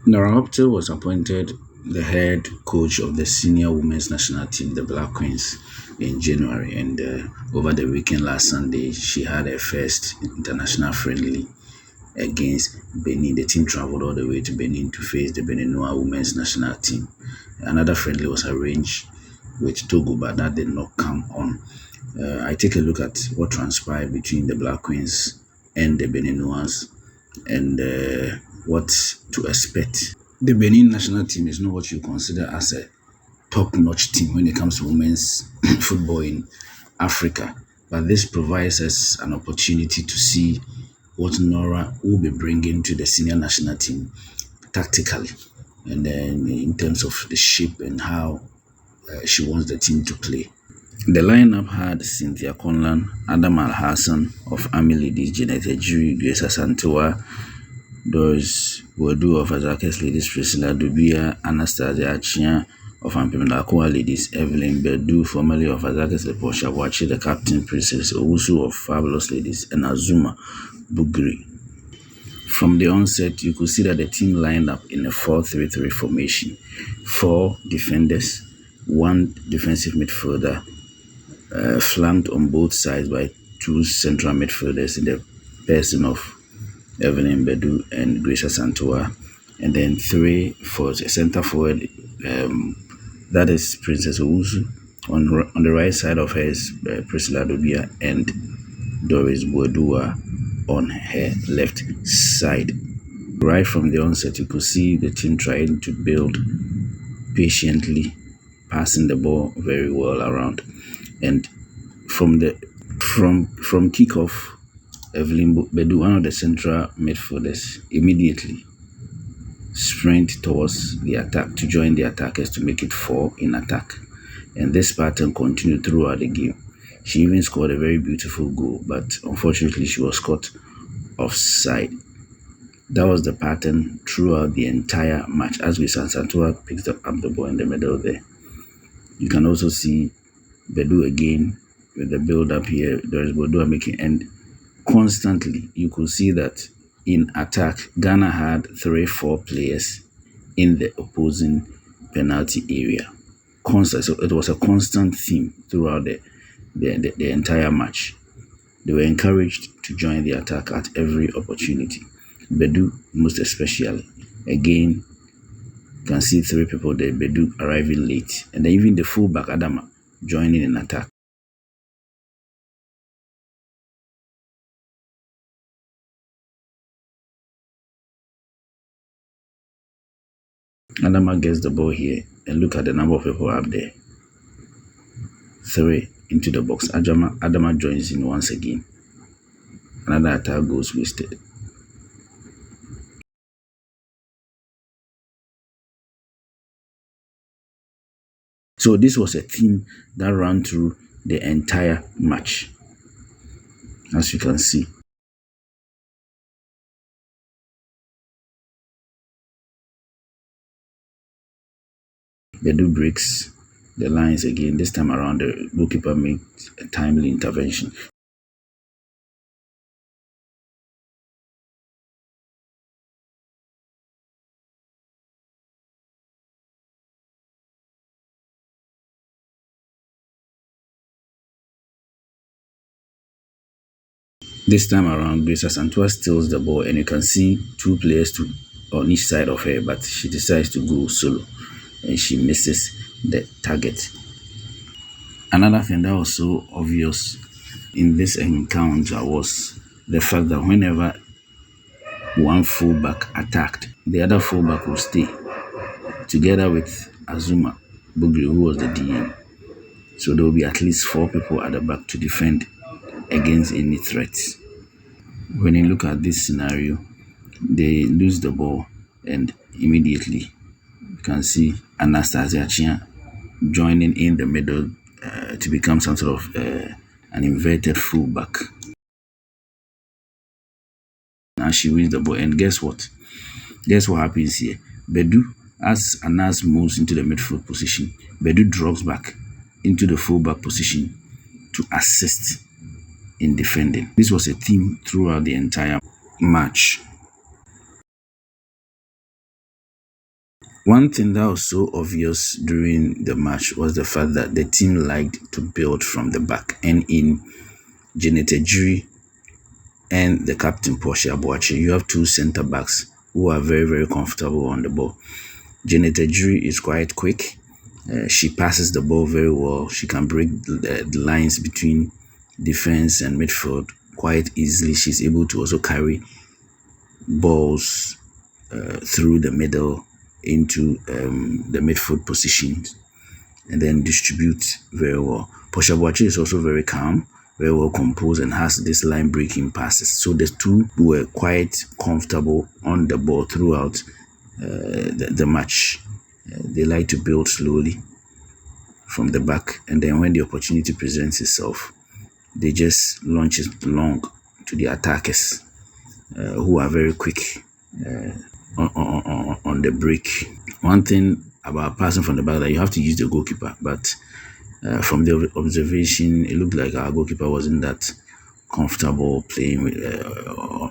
Nora Haüptle was appointed the head coach of the senior women's national team, the Black Queens, in January. And over the weekend last Sunday, she had her first international friendly against Benin. The team traveled all the way to Benin to face the Beninois women's national team. Another friendly was arranged with Togo, but that did not come on. I take a look at what transpired between the Black Queens and the Beninois and what to expect. The Benin national team is not what you consider as a top-notch team when it comes to women's football in Africa, but this provides us an opportunity to see what Nora will be bringing to the senior national team tactically, and then in terms of the shape and how she wants the team to play. The lineup had Cynthia Conlan, Adam Al-Hassan of Army Ladies, Janet Ejiri, Grace Asantewa, Doris Boadu of Azakes Ladies, Priscilla Dubia, Anastasia Achia of Ampemelakoa Ladies, Evelyn Bedu, formerly of Azakes Leposha Wachi, the captain, Princess Owusu of Fabulous Ladies, and Azuma Bugri. From the onset, you could see that the team lined up in a 4-3-3 formation. 4 defenders, 1 defensive midfielder, flanked on both sides by 2 central midfielders in the person of Evelyn Bedu and Grace Asantewa, and then 3 for a center forward, that is Princess Owusu. On the right side of her is Priscilla Dubia and Doris Boadu on her left side. Right from the onset, you could see the team trying to build patiently, passing the ball very well around, and from kickoff, Evelyn Bedu, one of the central midfielders, immediately sprint towards the attack to join the attackers to make it 4 in attack, and this pattern continued throughout the game. She even scored a very beautiful goal, but unfortunately she was caught offside. That was the pattern throughout the entire match as Santua picked up the ball in the middle there. You can also see Bedu again with the build up here. There is Bedu making, and constantly you could see that in attack, Ghana had 3-4 players in the opposing penalty area. Constant, so it was a constant theme throughout the entire match. They were encouraged to join the attack at every opportunity. Bedu most especially. Again, you can see 3 people there, Bedu arriving late. And then even the fullback, Adama, joining in attack. Adama gets the ball here, and look at the number of people up there. 3 into the box. Adama joins in once again. Another attack goes wasted. So this was a theme that ran through the entire match, as you can see. Bedu breaks the lines again. This time around, the goalkeeper makes a timely intervention. This time around, Grace Asantewa steals the ball, and you can see 2 players on each side of her, but she decides to go solo, and she misses the target. Another thing that was so obvious in this encounter was the fact that whenever one fullback attacked, the other fullback would stay together with Azuma Bugri, who was the DM. So there will be at least 4 people at the back to defend against any threats. When you look at this scenario, they lose the ball, and immediately you can see Anastasia Achia joining in the middle to become some sort of an inverted fullback. And she wins the ball, and guess what? Guess what happens here? Bedu, as Anas moves into the midfield position, Bedu drops back into the fullback position to assist in defending. This was a theme throughout the entire match. One thing that was so obvious during the match was the fact that the team liked to build from the back. And in Janet Ejiri and the captain Portia Boache, you have two centre backs who are very, very comfortable on the ball. Janet Ejiri is quite quick. She passes the ball very well. She can break the lines between defense and midfield quite easily. She's able to also carry balls through the middle into the midfield positions and then distribute very well. Portia Boache is also very calm, very well composed, and has this line breaking passes. So the two were quite comfortable on the ball throughout the match. They like to build slowly from the back, and then when the opportunity presents itself, they just launch it long to the attackers who are very quick on the break. One thing about passing from the back that you have to use the goalkeeper, but from the observation, it looked like our goalkeeper wasn't that comfortable playing with,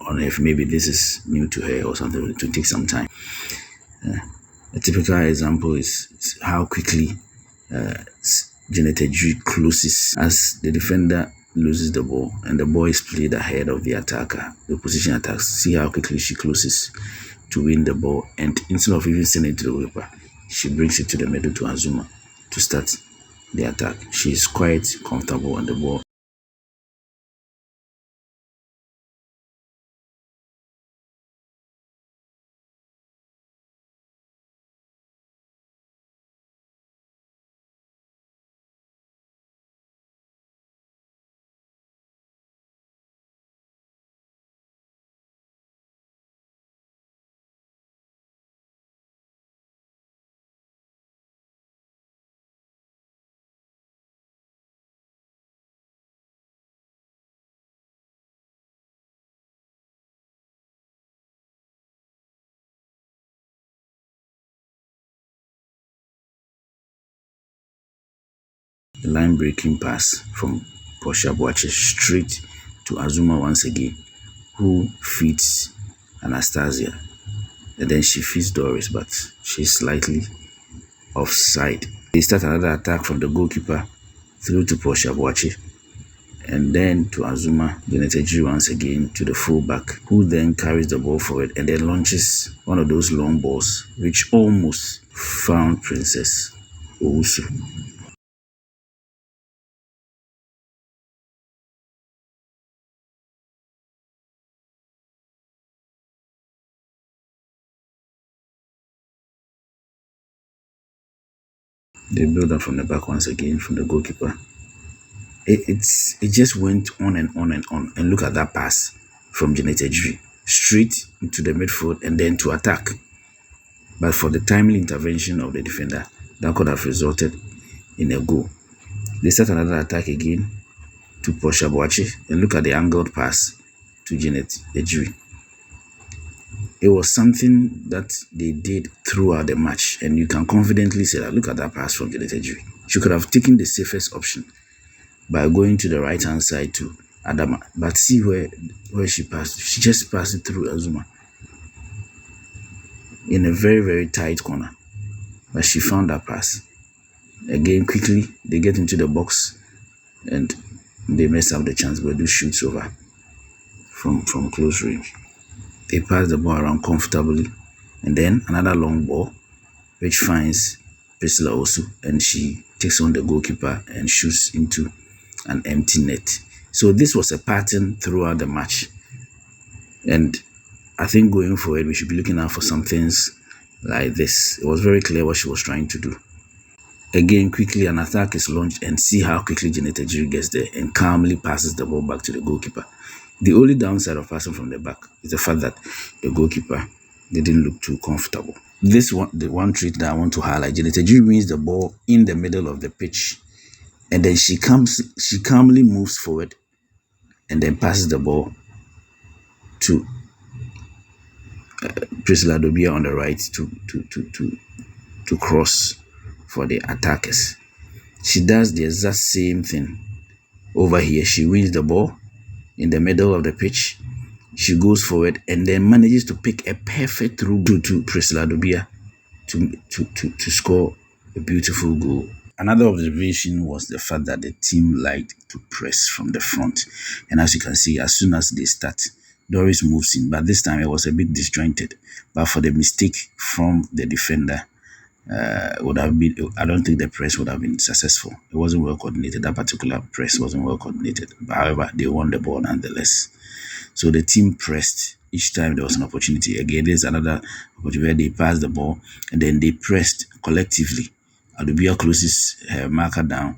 on if maybe this is new to her or something to take some time. A typical example is how quickly Janet Ejiri closes as the defender loses the ball and the ball is played ahead of the attacker. The position attacks. See how quickly she closes to win the ball, and instead of even sending it to the goalkeeper, she brings it to the middle to Azuma to start the attack. She is quite comfortable on the ball. The line breaking pass from Portia Boache straight to Azuma once again, who feeds Anastasia. And then she feeds Doris, but she's slightly offside. They start another attack from the goalkeeper through to Portia Boache, and then to Azuma, Janet Ejiri once again to the fullback, who then carries the ball forward and then launches one of those long balls, which almost found Princess Owusu. They build up from the back once again from the goalkeeper. It just went on and on and on. And look at that pass from Janet Ejiri straight into the midfield and then to attack. But for the timely intervention of the defender, that could have resulted in a goal. They start another attack again to Portia Boache, and look at the angled pass to Janet Ejiri. It was something that they did throughout the match, and you can confidently say that look at that pass from Janet Ejiri. She could have taken the safest option by going to the right hand side to Adama, but see where she passed. She just passed it through Azuma in a very, very tight corner, but she found that pass. Again, quickly they get into the box and they mess up the chance, but do shoots over from close range. They pass the ball around comfortably, and then another long ball which finds Priscilla Owusu, and she takes on the goalkeeper and shoots into an empty net. So this was a pattern throughout the match, and I think going forward we should be looking out for some things like this. It was very clear what she was trying to do. Again, quickly an attack is launched, and see how quickly Janet Ejiri gets there and calmly passes the ball back to the goalkeeper. The only downside of passing from the back is the fact that the goalkeeper didn't look too comfortable. The one treat that I want to highlight, Janet Ejiri wins the ball in the middle of the pitch, and then she calmly moves forward and then passes the ball to Priscilla Dobia on the right to cross for the attackers. She does the exact same thing over here. She wins the ball in the middle of the pitch. She goes forward and then manages to pick a perfect through to Priscilla Dobia to score a beautiful goal. Another observation was the fact that the team liked to press from the front. And as you can see, as soon as they start, Doris moves in. But this time it was a bit disjointed. But for the mistake from the defender, would have been, I don't think the press would have been successful. It wasn't well coordinated. That particular press wasn't well coordinated. But however, they won the ball nonetheless. So the team pressed each time there was an opportunity. Again, there's another opportunity where they passed the ball and then they pressed collectively. Adubia closes her marker down.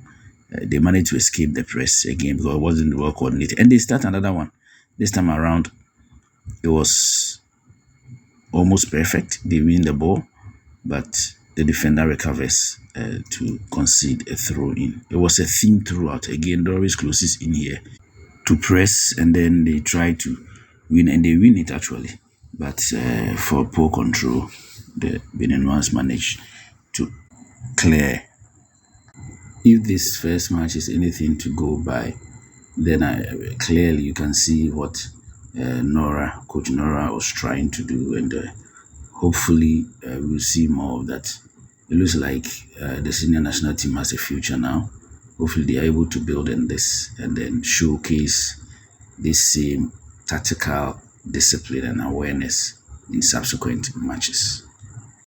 They managed to escape the press again because it wasn't well coordinated. And they start another one. This time around, it was almost perfect. They win the ball, but the defender recovers to concede a throw in. It was a theme throughout. Again, Doris closes in here to press and then they try to win and they win it actually. But for poor control, the Benin ones managed to clear. If this first match is anything to go by, then clearly you can see what Coach Nora was trying to do, and hopefully we'll see more of that. It looks like the senior national team has a future now. Hopefully they are able to build on this and then showcase this same tactical discipline and awareness in subsequent matches.